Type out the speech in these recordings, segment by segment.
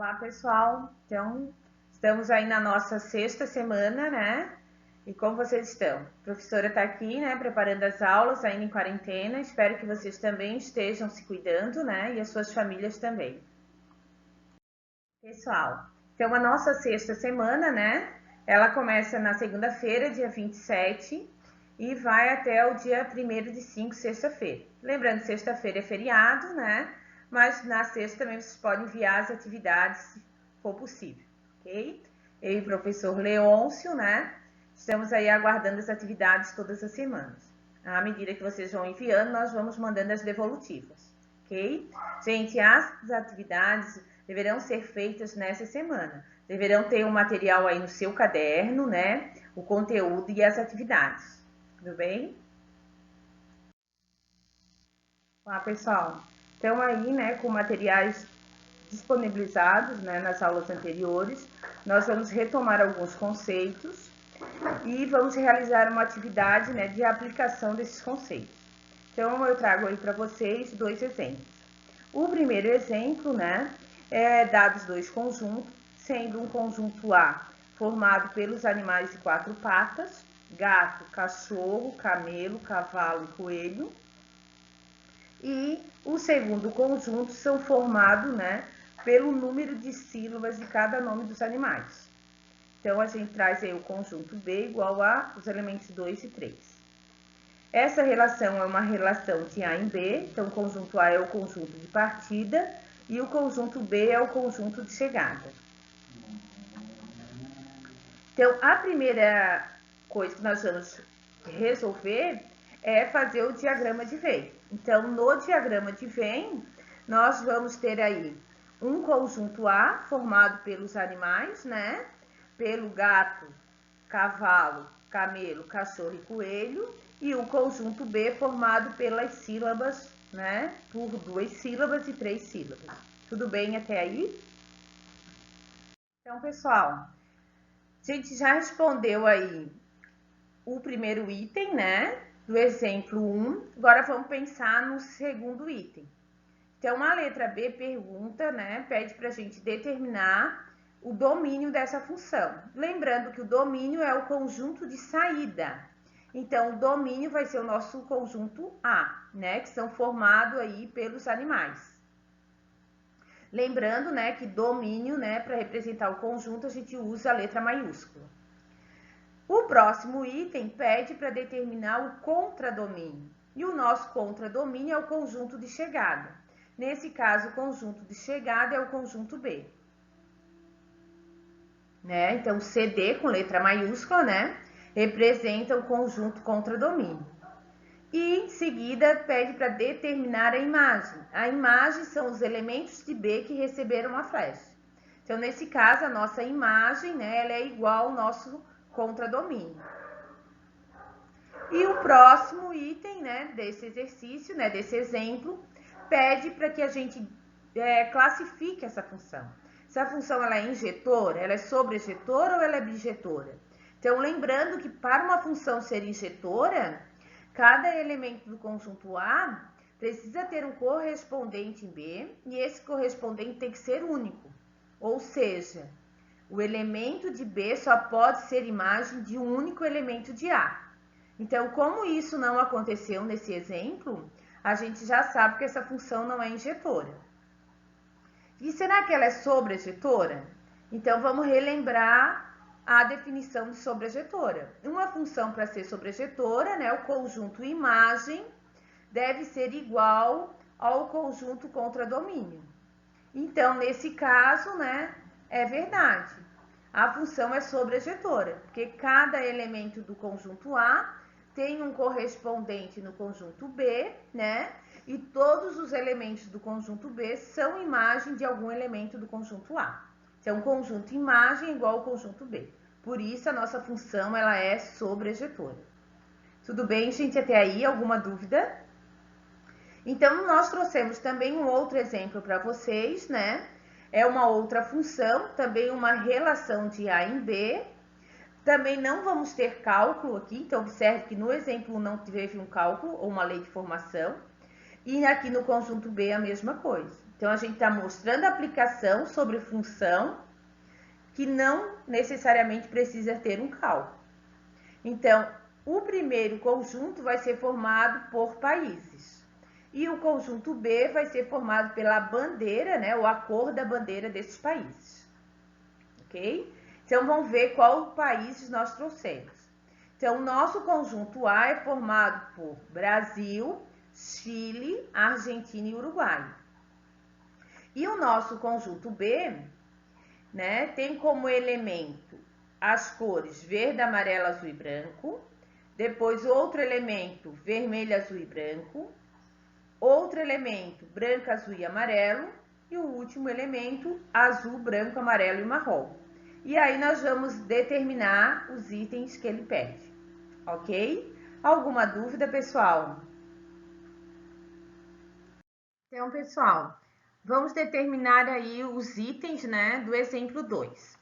Olá, pessoal. Então, estamos aí na nossa sexta semana, né? E como vocês estão? A professora está aqui, né, preparando as aulas, ainda em quarentena. Espero que vocês também estejam se cuidando, né? E as suas famílias também. Pessoal, então a nossa sexta semana, né? Ela começa na segunda-feira, dia 27, e vai até o dia 1º de 5, sexta-feira. Lembrando, sexta-feira é feriado, né? Mas na sexta também vocês podem enviar as atividades, se for possível, ok? Eu e o professor Leôncio, né? Estamos aí aguardando as atividades todas as semanas. À medida que vocês vão enviando, nós vamos mandando as devolutivas, ok? Gente, as atividades deverão ser feitas nessa semana. Deverão ter um material aí no seu caderno, né? O conteúdo e as atividades. Tudo bem? Olá, pessoal. Então aí, né, com materiais disponibilizados, né, nas aulas anteriores, nós vamos retomar alguns conceitos e vamos realizar uma atividade, né, de aplicação desses conceitos. Então eu trago aí para vocês dois exemplos. O primeiro exemplo, né, é dados dois conjuntos, sendo um conjunto A formado pelos animais de 4 patas, gato, cachorro, camelo, cavalo e coelho. E o segundo conjunto são formados, né, pelo número de sílabas de cada nome dos animais. Então, a gente traz aí o conjunto B igual a os elementos 2 e 3. Essa relação é uma relação de A em B, então o conjunto A é o conjunto de partida e o conjunto B é o conjunto de chegada. Então, a primeira coisa que nós vamos resolver é fazer o diagrama de Venn. Então, no diagrama de Venn, nós vamos ter aí um conjunto A formado pelos animais, né? Pelo gato, cavalo, camelo, cachorro e coelho, e o conjunto B formado pelas sílabas, né? Por 2 sílabas e 3 sílabas. Tudo bem até aí? Então, pessoal, a gente já respondeu aí o primeiro item, né? Do exemplo 1. Agora vamos pensar no segundo item. Então, a letra B pergunta, né? Pede para a gente determinar o domínio dessa função. Lembrando que o domínio é o conjunto de saída. Então, o domínio vai ser o nosso conjunto A, né? Que são formados aí pelos animais. Lembrando, né, que domínio, né, para representar o conjunto, a gente usa a letra maiúscula. O próximo item pede para determinar o contradomínio. E o nosso contradomínio é o conjunto de chegada. Nesse caso, o conjunto de chegada é o conjunto B. Né? Então, CD com letra maiúscula, né, representa o conjunto contradomínio. E em seguida pede para determinar a imagem. A imagem são os elementos de B que receberam a flecha. Então, nesse caso, a nossa imagem, né, ela é igual ao nosso contradomínio. E o próximo item, né, desse exercício, né, desse exemplo, pede para que a gente classifique essa função. Se a função ela é injetora, ela é sobrejetora ou ela é bijetora? Então, lembrando que para uma função ser injetora, cada elemento do conjunto A precisa ter um correspondente em B e esse correspondente tem que ser único. Ou seja, o elemento de B só pode ser imagem de um único elemento de A. Então, como isso não aconteceu nesse exemplo, a gente já sabe que essa função não é injetora. E será que ela é sobrejetora? Então, vamos relembrar a definição de sobrejetora. Uma função para ser sobrejetora, né, o conjunto imagem deve ser igual ao conjunto contradomínio. Então, nesse caso, né, é verdade. A função é sobrejetora, porque cada elemento do conjunto A tem um correspondente no conjunto B, né? E todos os elementos do conjunto B são imagem de algum elemento do conjunto A. Então, o conjunto imagem é igual ao conjunto B. Por isso, a nossa função ela é sobrejetora. Tudo bem, gente? Até aí, alguma dúvida? Então, nós trouxemos também um outro exemplo para vocês, né? É uma outra função, também uma relação de A em B. Também não vamos ter cálculo aqui, então observe que no exemplo não teve um cálculo ou uma lei de formação. E aqui no conjunto B a mesma coisa. Então, a gente está mostrando a aplicação sobre função que não necessariamente precisa ter um cálculo. Então, o primeiro conjunto vai ser formado por países. E o conjunto B vai ser formado pela bandeira, né, ou a cor da bandeira desses países. Ok? Então, vamos ver qual países nós trouxemos. Então, o nosso conjunto A é formado por Brasil, Chile, Argentina e Uruguai. E o nosso conjunto B, né, tem como elemento as cores verde, amarelo, azul e branco. Depois, outro elemento vermelho, azul e branco. Outro elemento branco, azul e amarelo. E o último elemento azul, branco, amarelo e marrom. E aí, nós vamos determinar os itens que ele pede. Ok? Alguma dúvida, pessoal? Então, pessoal, vamos determinar aí os itens, né, do exemplo 2.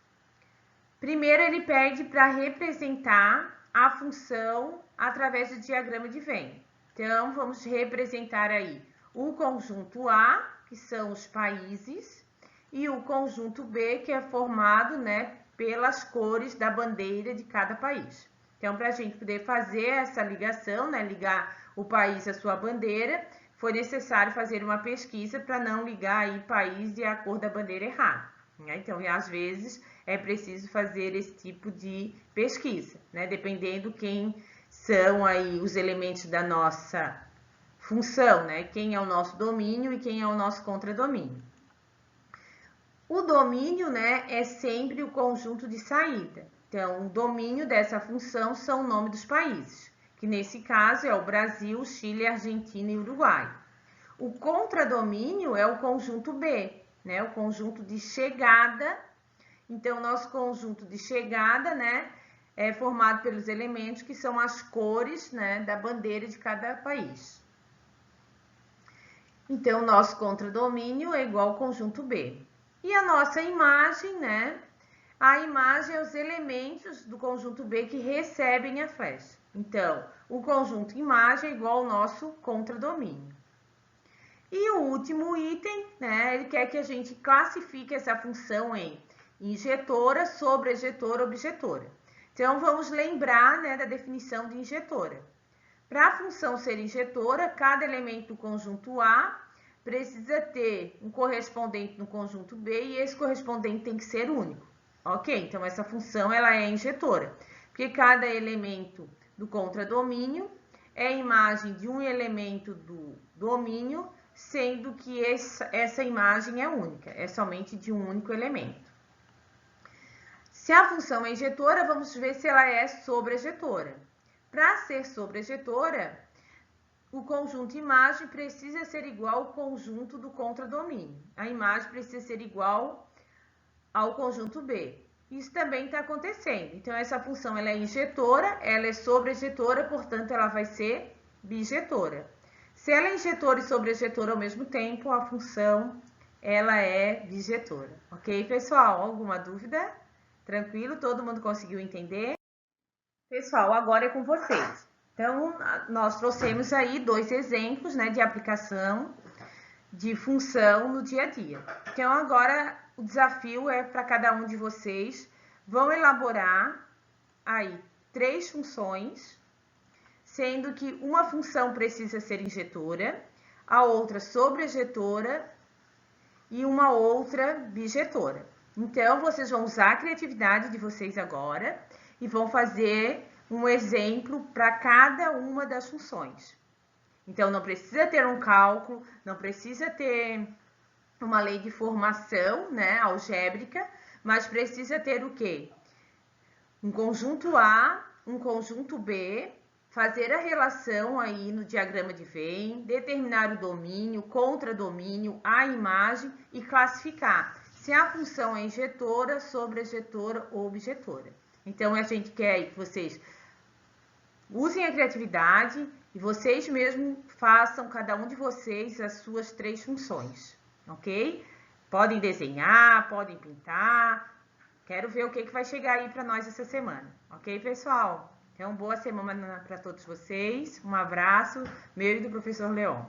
Primeiro, ele pede para representar a função através do diagrama de Venn. Então, vamos representar aí o conjunto A, que são os países, e o conjunto B, que é formado, né, pelas cores da bandeira de cada país. Então, para a gente poder fazer essa ligação, né, ligar o país à sua bandeira, foi necessário fazer uma pesquisa para não ligar aí país e a cor da bandeira errada. Né? Então, às vezes, é preciso fazer esse tipo de pesquisa, né? Dependendo quem são aí os elementos da nossa função, né? Quem é o nosso domínio e quem é o nosso contradomínio. O domínio, né, é sempre o conjunto de saída. Então, o domínio dessa função são o nome dos países, que nesse caso é o Brasil, Chile, Argentina e Uruguai. O contradomínio é o conjunto B, né, o conjunto de chegada. Então, o nosso conjunto de chegada, né, é formado pelos elementos que são as cores, né, da bandeira de cada país. Então, o nosso contradomínio é igual ao conjunto B. E a nossa imagem, né? A imagem é os elementos do conjunto B que recebem a flecha. Então, o conjunto imagem é igual ao nosso contradomínio. E o último item, né? Ele quer que a gente classifique essa função em injetora, sobrejetora, objetora. Então, vamos lembrar, né, da definição de injetora. Para a função ser injetora, cada elemento do conjunto A precisa ter um correspondente no conjunto B e esse correspondente tem que ser único. Ok? Então, essa função ela é injetora, porque cada elemento do contradomínio é a imagem de um elemento do domínio, sendo que essa imagem é única, é somente de um único elemento. Se a função é injetora, vamos ver se ela é sobrejetora. Para ser sobrejetora, o conjunto imagem precisa ser igual ao conjunto do contradomínio. A imagem precisa ser igual ao conjunto B. Isso também está acontecendo. Então, essa função ela é injetora, ela é sobrejetora, portanto, ela vai ser bijetora. Se ela é injetora e sobrejetora ao mesmo tempo, a função ela é bijetora. Ok, pessoal? Alguma dúvida? Tranquilo? Todo mundo conseguiu entender? Pessoal, agora é com vocês. Então, nós trouxemos aí 2 exemplos, né, de aplicação de função no dia a dia. Então, agora o desafio é para cada um de vocês, vão elaborar aí 3 funções, sendo que uma função precisa ser injetora, a outra sobrejetora e uma outra bijetora. Então, vocês vão usar a criatividade de vocês agora e vão fazer um exemplo para cada uma das funções. Então, não precisa ter um cálculo, não precisa ter uma lei de formação, né, algébrica, mas precisa ter o quê? Um conjunto A, um conjunto B, fazer a relação aí no diagrama de Venn, determinar o domínio, contradomínio, a imagem e classificar se a função é injetora, sobrejetora ou objetora. Então, a gente quer que vocês usem a criatividade e vocês mesmos façam, cada um de vocês, as suas 3 funções, ok? Podem desenhar, podem pintar. Quero ver o que vai chegar aí para nós essa semana, ok, pessoal? Então, boa semana para todos vocês. Um abraço, meu e do professor Leon.